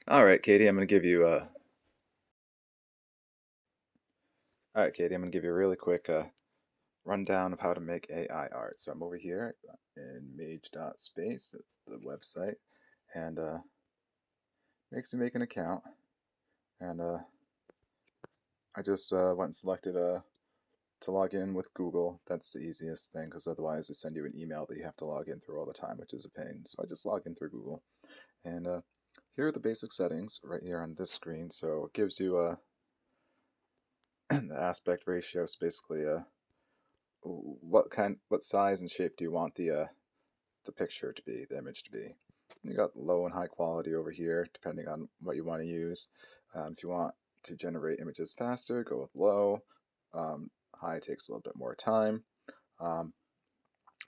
All right, Katie, I'm going to give you all right, Katie, I'm going to give you a really quick rundown of how to make AI art. So I'm over here in Mage.Space. It's the website, and makes you make an account. And I just went and selected to log in with Google. That's the easiest thing because otherwise they send you an email that you have to log in through all the time, which is a pain. So I just log in through Google, and here are the basic settings right here on this screen. So it gives you the aspect ratio. Is basically what size and shape do you want the picture to be, the image to be. You got low and high quality over here, depending on what you want to use. If you want to generate images faster, go with low. High takes a little bit more time. Um,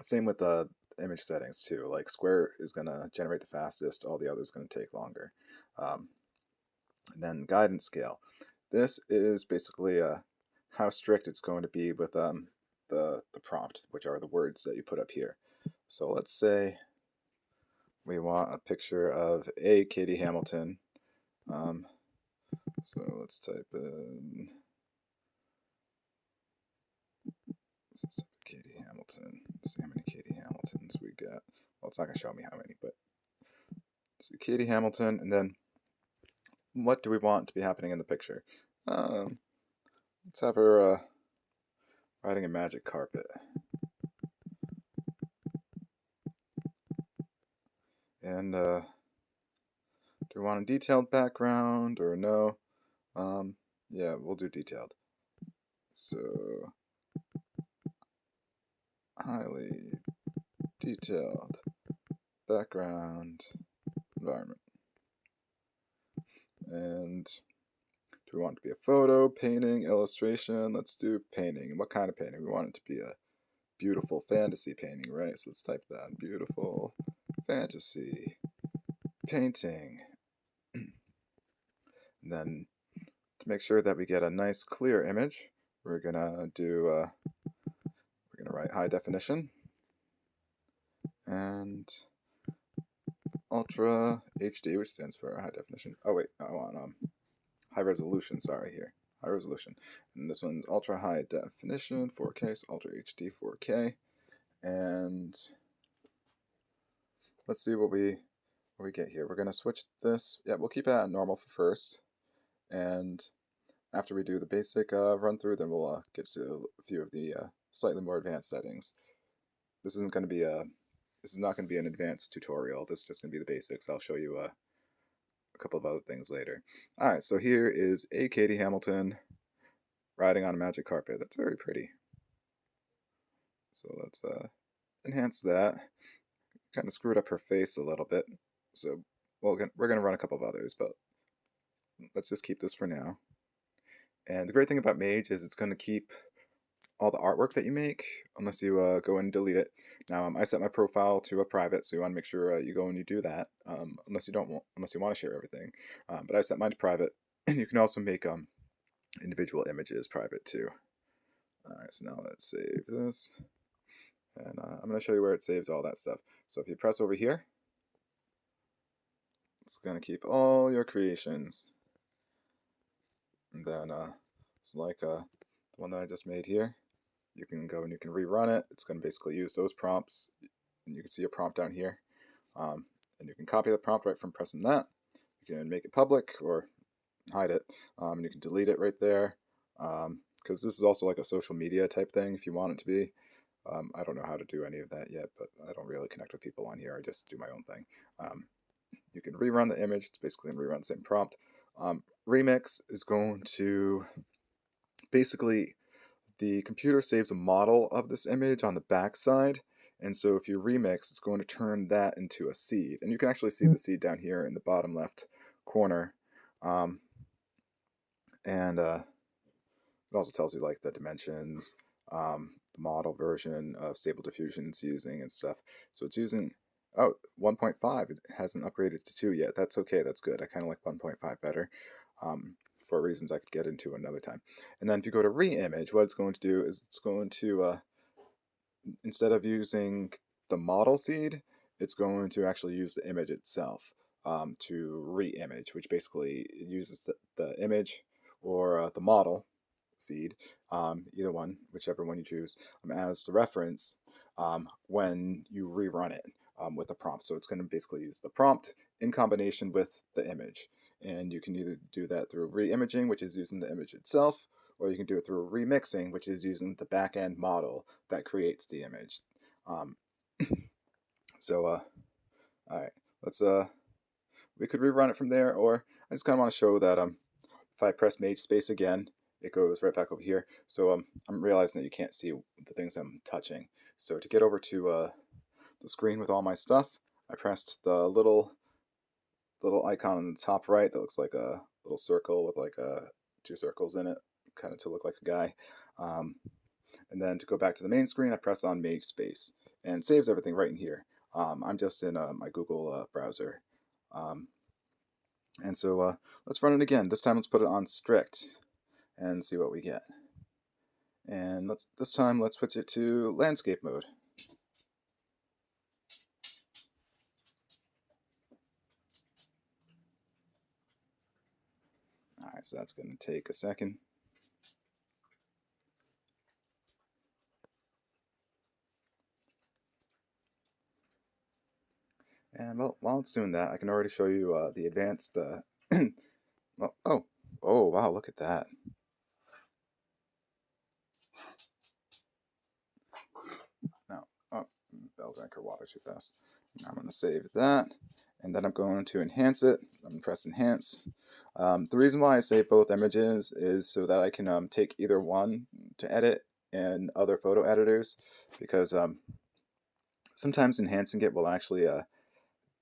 Same with the image settings too. Like square is going to generate the fastest, all the others going to take longer. Um, and then guidance scale. This is basically how strict it's going to be with the prompt, which are the words that you put up here. So let's say we want a picture of a Katie Hamilton. Um, so let's type in Katie Hamilton. Let's see how many Katie Hamiltons we got. Well, it's not going to show me how many, but let's see Katie Hamilton, and then what do we want to be happening in the picture? Let's have her riding a magic carpet. And do we want a detailed background or no? Yeah, we'll do detailed. So, highly detailed background environment. And do we want it to be a photo, painting, illustration? Let's do painting. What kind of painting? We want it to be a beautiful fantasy painting, right? So let's type that in. Beautiful fantasy painting. And then to make sure that we get a nice clear image, we're gonna write high definition and ultra HD, which stands for high definition. Oh wait, I want high resolution. Sorry, here high resolution, and this one's ultra high definition 4K, so ultra HD 4K. And let's see what we get here. We're gonna switch this. Yeah, we'll keep it at normal for first, and after we do the basic run through, then we'll get to a few of the slightly more advanced settings. This isn't going to be a this is not going to be an advanced tutorial. This is just going to be the basics. I'll show you a couple of other things later. All right, so here is a Katie Hamilton riding on a magic carpet. That's very pretty. So let's enhance that. Kind of screwed up her face a little bit. So we're going to run a couple of others, but let's just keep this for now. And the great thing about Mage is it's going to keep all the artwork that you make unless you go and delete it. Now I set my profile to a private, so you want to make sure you go and you do that unless you want to share everything. But I set mine to private, and you can also make individual images private too. All right, so now let's save this, and I'm going to show you where it saves all that stuff. So if you press over here, it's going to keep all your creations. And then it's like the one that I just made here. You can go and you can rerun it. It's going to basically use those prompts, and you can see a prompt down here. And you can copy the prompt right from pressing that. You can make it public or hide it. And you can delete it right there. Because this is also like a social media type thing if you want it to be. I don't know how to do any of that yet, but I don't really connect with people on here. I just do my own thing. You can rerun the image. It's basically going to rerun the same prompt. Remix is going to basically, the computer saves a model of this image on the back side, and so if you remix, it's going to turn that into a seed. And you can actually see the seed down here in the bottom left corner. And it also tells you like the dimensions, the model version of Stable Diffusion it's using and stuff. So it's using 1.5. It hasn't upgraded to 2 yet. That's okay. That's good. I kind of like 1.5 better. For reasons I could get into another time. And then if you go to reimage, what it's going to do is it's going to, instead of using the model seed, it's going to actually use the image itself. to re-image, which basically uses the image or the model seed, either one, whichever one you choose, as the reference when you rerun it with the prompt. So it's going to basically use the prompt in combination with the image. And you can either do that through re-imaging, which is using the image itself, or you can do it through remixing, which is using the back-end model that creates the image. Um, all right, let's we could rerun it from there, or I just kind of want to show that if I press Mage.Space again, it goes right back over here. So I'm realizing that you can't see the things I'm touching. So to get over to the screen with all my stuff, I pressed the little icon on the top right that looks like a little circle with like two circles in it, kind of to look like a guy. And then to go back to the main screen, I press on Mage.Space and saves everything right in here. I'm just in my Google browser. And so let's run it again. This time let's put it on strict and see what we get. And this time let's switch it to landscape mode. Alright, so that's going to take a second. And well, while it's doing that, I can already show you the advanced. Well, oh, wow! Look at that. Now, oh, Bell drank her water too fast. Now I'm going to save that, and then I'm going to enhance it. I'm going to press enhance. The reason why I save both images is so that I can take either one to edit in other photo editors, because sometimes enhancing it will actually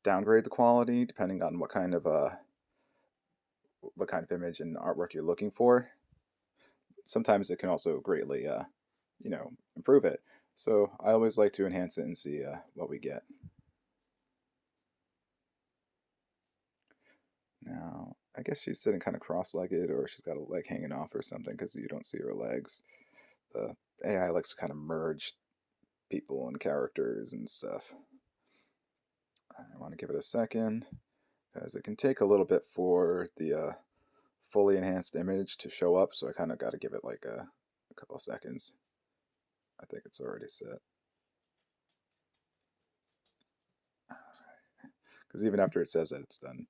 downgrade the quality depending on what kind of image and artwork you're looking for. Sometimes it can also greatly, improve it. So I always like to enhance it and see what we get. Now, I guess she's sitting kind of cross-legged, or she's got a leg hanging off or something, because you don't see her legs. The AI likes to kind of merge people and characters and stuff. I want to give it a second, because it can take a little bit for the fully enhanced image to show up, so I kind of got to give it like a couple of seconds. I think it's already set. Because even after it says that it's done,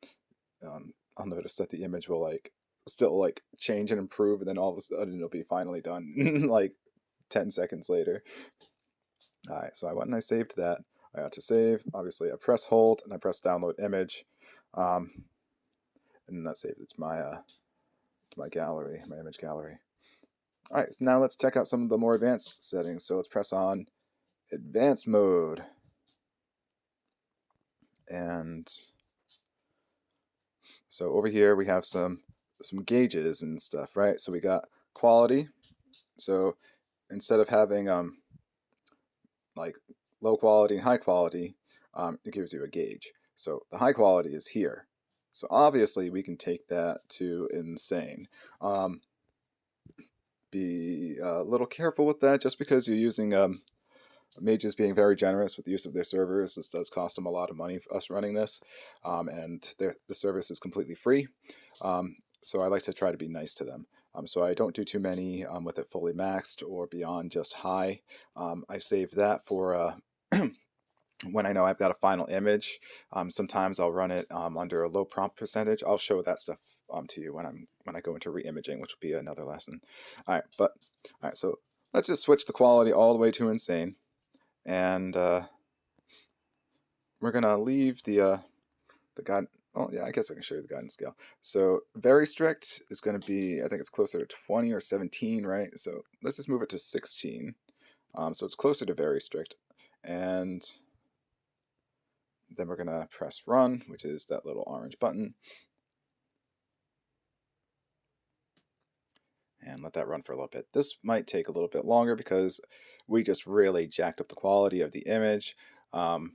I'll notice that the image will still change and improve, and then all of a sudden it'll be finally done like 10 seconds later. Alright, so I saved that. I got to save. Obviously, I press hold and I press download image, and that saved it to my gallery, my image gallery. Alright, so now let's check out some of the more advanced settings. So let's press on advanced mode, and so over here we have some gauges and stuff, right? So we got quality. So instead of having like low quality and high quality, it gives you a gauge. So the high quality is here. So obviously we can take that to insane. Be a little careful with that, just because you're using Mage is being very generous with the use of their servers. This does cost them a lot of money for us running this, and the service is completely free. So I like to try to be nice to them. So I don't do too many with it fully maxed or beyond just high. I save that for when I know I've got a final image. Sometimes I'll run it under a low prompt percentage. I'll show that stuff to you when I go into re-imaging, which will be another lesson. All right, so let's just switch the quality all the way to insane, and we're gonna leave the guide. Oh yeah, I guess I can show you the guidance scale. So very strict is going to be, I think it's closer to 20 or 17, right? So let's just move it to 16. So it's closer to very strict, and then we're going to press run, which is that little orange button, and let that run for a little bit. This might take a little bit longer because we just really jacked up the quality of the image, and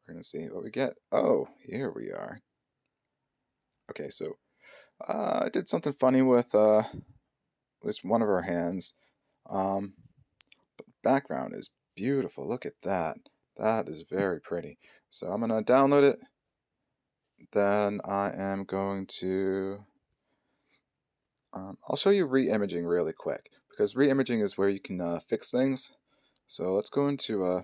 we're going to see what we get. Oh, here we are. Okay, so I did something funny with at least one of our hands. Background is beautiful. Look at that. That is very pretty. So I'm gonna download it. Then I am going to I'll show you re-imaging really quick because re-imaging is where you can fix things. So let's go into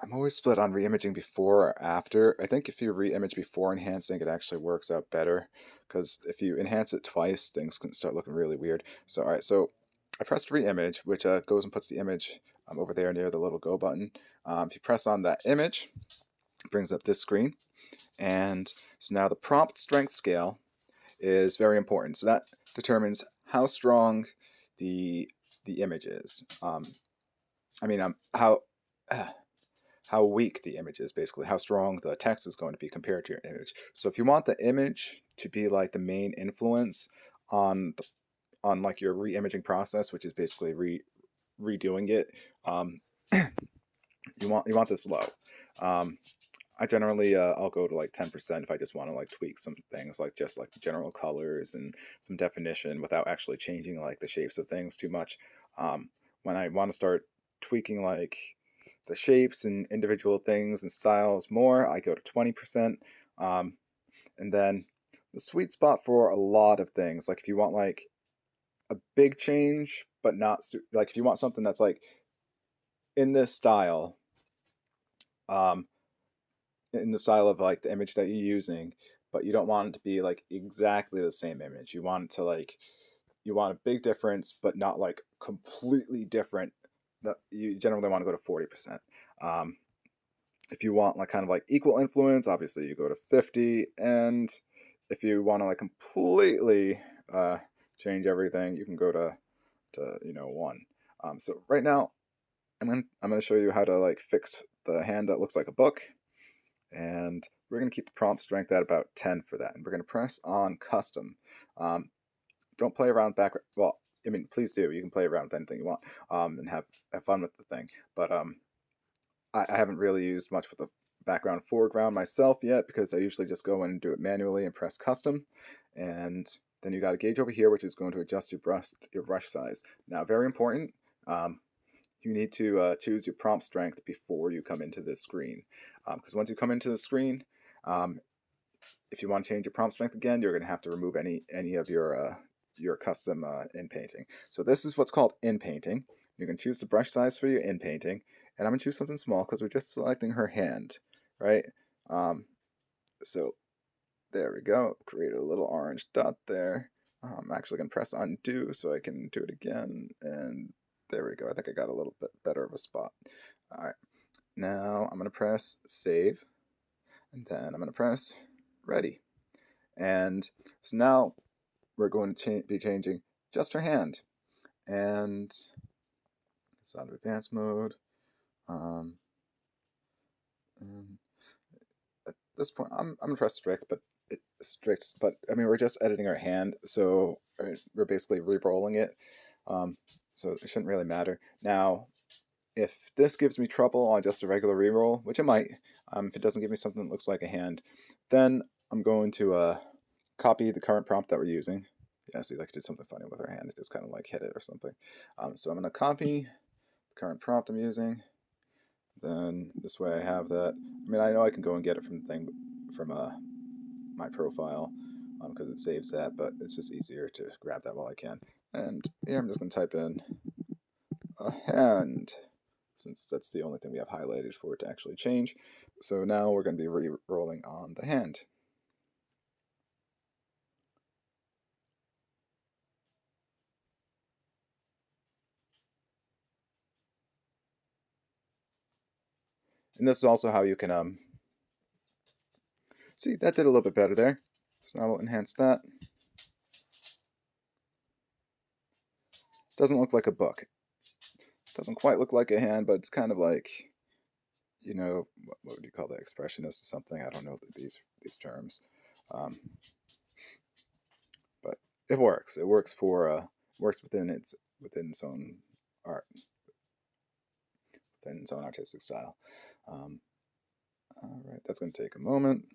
I'm always split on re-imaging before or after. I think if you re-image before enhancing, it actually works out better because if you enhance it twice, things can start looking really weird. So all right, so I pressed re-image, which goes and puts the image over there near the little go button. If you press on that image, it brings up this screen. And so now the prompt strength scale is very important. So that determines how strong the image is. I mean, how how weak the image is, basically how strong the text is going to be compared to your image. So if you want the image to be like the main influence on like your re-imaging process, which is basically redoing it, um, you want this low. Um, I generally I'll go to like 10% if I just want to like tweak some things like just like the general colors and some definition without actually changing like the shapes of things too much. When I want to start tweaking like the shapes and individual things and styles more, I go to 20%. And then the sweet spot for a lot of things, like if you want like a big change, but not like if you want something that's like in this style, um, in the style of like the image that you're using, but you don't want it to be like exactly the same image. You want it to like you want a big difference, but not like completely different. That you generally want to go to 40%. Um, if you want like kind of like equal influence, obviously you go to 50, and if you want to like completely change everything, you can go to 1. So right now I'm gonna show you how to like fix the hand that looks like a book. And we're going to keep the prompt strength at about 10 for that. And we're going to press on custom. Don't play around background. Well, I mean, please do. You can play around with anything you want and have fun with the thing. But I haven't really used much with the background foreground myself yet because I usually just go in and do it manually and press custom. And then you got a gauge over here, which is going to adjust your brush size. Now, very important. You need to choose your prompt strength before you come into this screen. Because once you come into the screen, um, if you want to change your prompt strength again, you're going to have to remove any of your custom in painting. So this is what's called in painting. You can choose the brush size for your in painting, and I'm going to choose something small because we're just selecting her hand, right? So there we go. Create a little orange dot there. I'm actually going to press undo so I can do it again, and there we go. I think I got a little bit better of a spot. All right. Now I'm going to press save, and then I'm going to press ready. And so now we're going to be changing just her hand. And it's out of advanced mode. And at this point, I'm going to press strict, but I mean, we're just editing our hand, so we're basically re-rolling it. So it shouldn't really matter. Now, if this gives me trouble on just a regular reroll, which it might, if it doesn't give me something that looks like a hand, then I'm going to copy the current prompt that we're using. Yeah, see, like I did something funny with our hand. It just kind of like hit it or something. So I'm going to copy the current prompt I'm using. Then this way I have that. I mean, I know I can go and get it from the thing, from my profile, because it saves that, but it's just easier to grab that while I can. And here I'm just going to type in a hand, since that's the only thing we have highlighted for it to actually change. So now we're going to be re-rolling on the hand. And this is also how you can see, that did a little bit better there. So now we'll enhance that. Doesn't look like a book. Doesn't quite look like a hand, but it's kind of like, what would you call that, expressionist or something? I don't know these terms. But it works. It works works within its own art, within its own artistic style. All right, that's going to take a moment.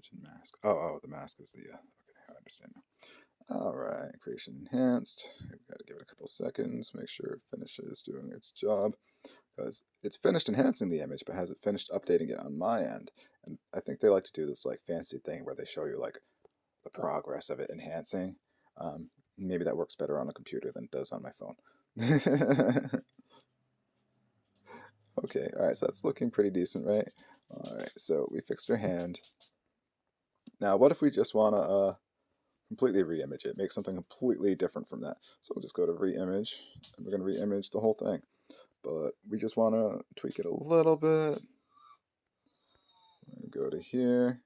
image and mask. Oh, the mask is the, okay, I understand now. All right, creation enhanced. We've got to give it a couple seconds, make sure it finishes doing its job, because it's finished enhancing the image, but hasn't finished updating it on my end. And I think they like to do this like fancy thing where they show you like the progress of it enhancing. Maybe that works better on a computer than it does on my phone. Okay, all right, so that's looking pretty decent, right? All right, so we fixed our hand. Now, what if we just want to completely re-image it, make something completely different from that? So we'll just go to re-image, and we're going to re-image the whole thing. But we just want to tweak it a little bit. Go to here.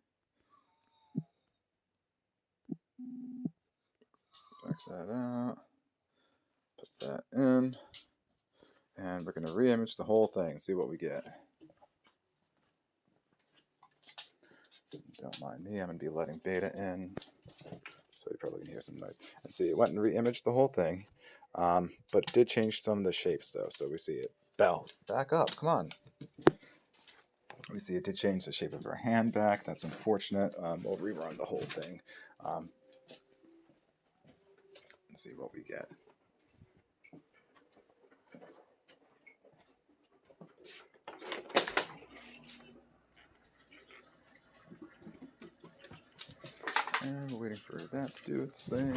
Back that out. Put that in. And we're going to re-image the whole thing, see what we get. Don't mind me, I'm going to be letting beta in. So you're probably going to hear some noise. And see, it went and re-imaged the whole thing. But it did change some of the shapes, though. So we see it. Belle, back up, come on. We see it did change the shape of her hand back. That's unfortunate. We'll rerun the whole thing. And see what we get. And we're waiting for that to do its thing.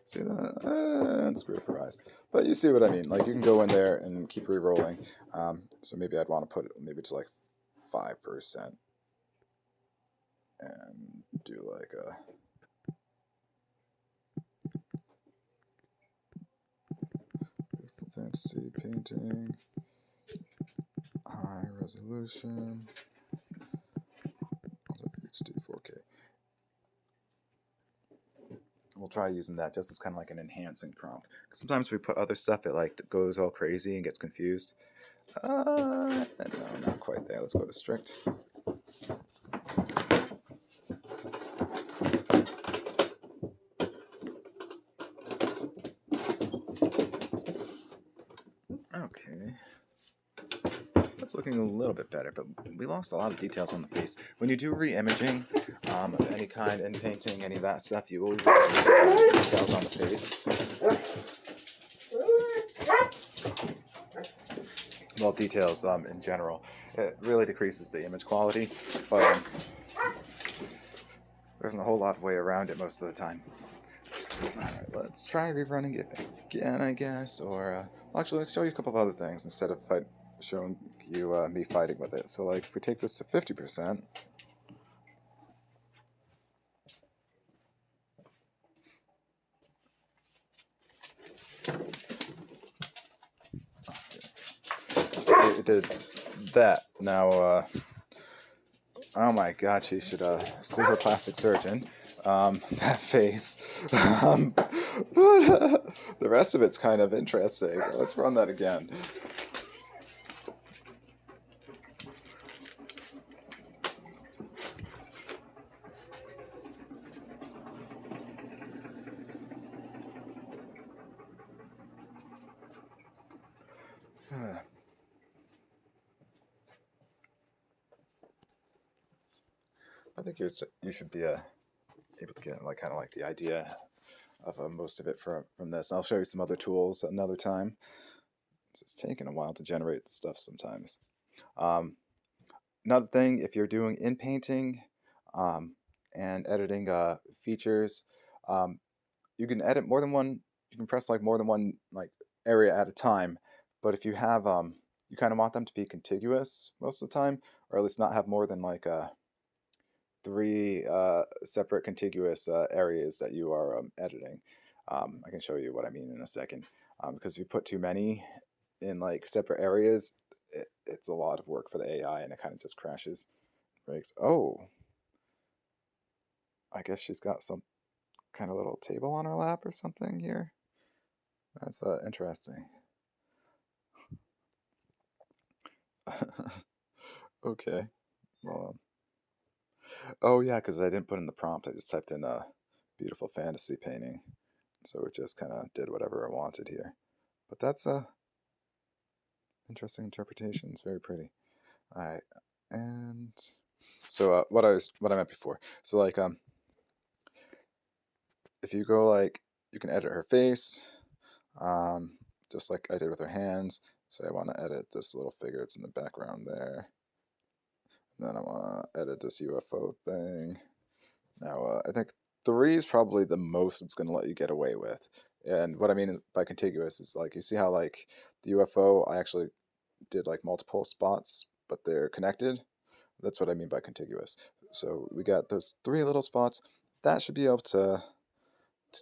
See that? And screw up her eyes. But you see what I mean. Like, you can go in there and keep re-rolling. So maybe I'd want to put it maybe to like 5%. And do like a... Beautiful fantasy painting. High resolution. HD 4K. We'll try using that just as kind of like an enhancing prompt. Because sometimes we put other stuff, it like goes all crazy and gets confused. No, not quite there. Let's go to strict. Okay. That's looking a little bit better, but we lost a lot of details on the face. When you do re-imaging of any kind in painting, any of that stuff, you always lose details on the face. Well, details in general. It really decreases the image quality, but there isn't a whole lot of way around it most of the time. Alright, let's try rerunning it again, I guess, or well, actually, let's show you a couple of other things instead of showing you me fighting with it. So, like, if we take this to 50%, it did that. Now, oh my god, she should see her plastic surgeon. That face. But the rest of it's kind of interesting. Let's run that again. I think you should be able to get like kind of like the idea of most of it from this. I'll show you some other tools another time. It's just taking a while to generate the stuff sometimes. Another thing, if you're doing in painting and editing features, you can edit more than one. You can press like more than one like area at a time. But if you have you kind of want them to be contiguous most of the time, or at least not have more than like 3 separate contiguous areas that you are editing. I can show you what I mean in a second. Because if you put too many in like separate areas, it's a lot of work for the AI, and it kind of just crashes, breaks. Oh, I guess she's got some kind of little table on her lap or something here. That's interesting. Okay. Well, oh yeah, because I didn't put in the prompt. I just typed in beautiful fantasy painting. So it just kind of did whatever I wanted here. But that's a interesting interpretation. It's very pretty. All right, and so what I meant before. So like if you go like you can edit her face, um, just like I did with her hands. So I want to edit this little figure that's in the background there. And then I want to edit this UFO thing. Now I think 3 is probably the most it's going to let you get away with. And what I mean by contiguous is like you see how like the UFO I actually did like multiple spots, but they're connected. That's what I mean by contiguous. So we got those 3 little spots. That should be able to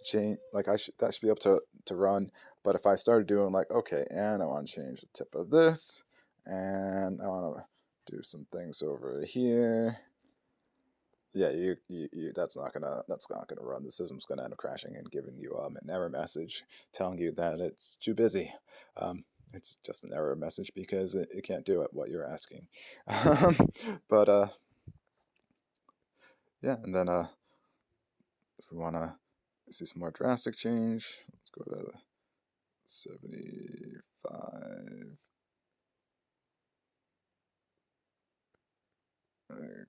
change. Like that should be able to run. But if I started doing like okay, and I want to change the tip of this, and I want to do some things over here. Yeah, that's not gonna run. The system's gonna end up crashing and giving you an error message telling you that it's too busy. It's just an error message because it can't do it what you're asking. But yeah, and then if we want to see some more drastic change, let's go to 75.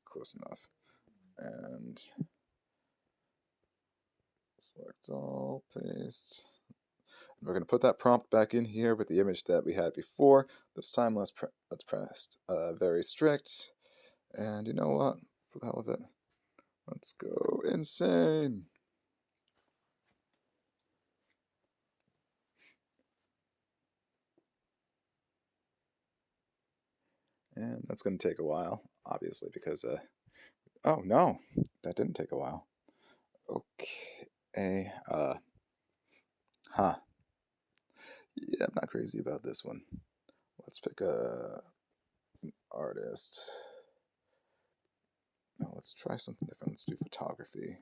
Close enough. And select all, paste. And we're going to put that prompt back in here with the image that we had before. This time let's press very strict. And you know what? For the hell of it, let's go insane. And that's going to take a while, obviously, because, oh no, that didn't take a while. Okay, huh. Yeah, I'm not crazy about this one. Let's pick a artist. No, let's try something different. Let's do photography.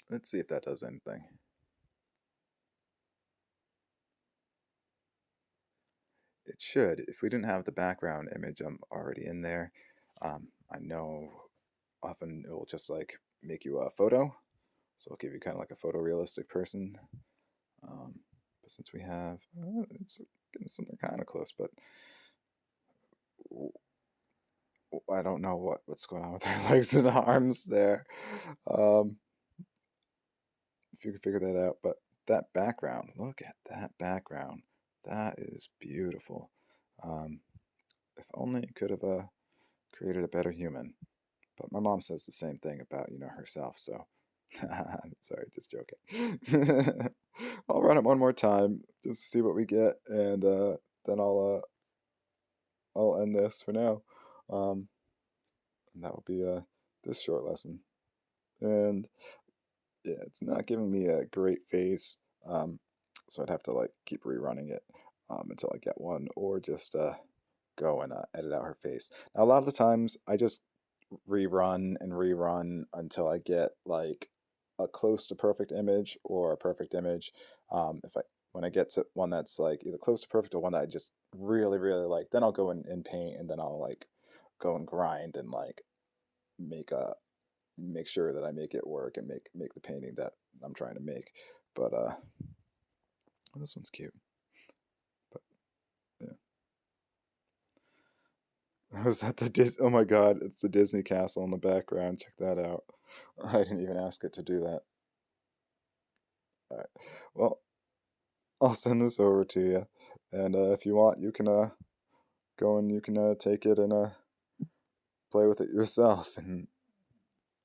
Let's see if that does anything. It should. If we didn't have the background image already in there, I know often it will just like make you a photo. So it'll give you kind of like a photorealistic person. But since we have, it's getting something kind of close, but I don't know what's going on with her legs and arms there. Um, if you can figure that out. But that background, look at that background. That is beautiful. If only it could have created a better human. But my mom says the same thing about, herself, so sorry, just joking. I'll run it one more time just to see what we get, and then I'll end this for now. And that will be this short lesson. And yeah, it's not giving me a great face, so I'd have to like keep rerunning it until I get one, or just go and edit out her face. Now, a lot of the times, I just rerun and rerun until I get like a close to perfect image or a perfect image. If I When I get to one that's like either close to perfect or one that I just really really like, then I'll go in paint, and then I'll like go and grind and like make a make sure that I make it work and make the painting that I'm trying to make. But this one's cute. But yeah, is that the Oh my God, it's the Disney castle in the background. Check that out. I didn't even ask it to do that. All right. Well, I'll send this over to you, and if you want, you can go and you can take it and play with it yourself, and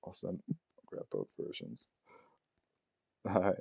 I'll grab both versions. All right.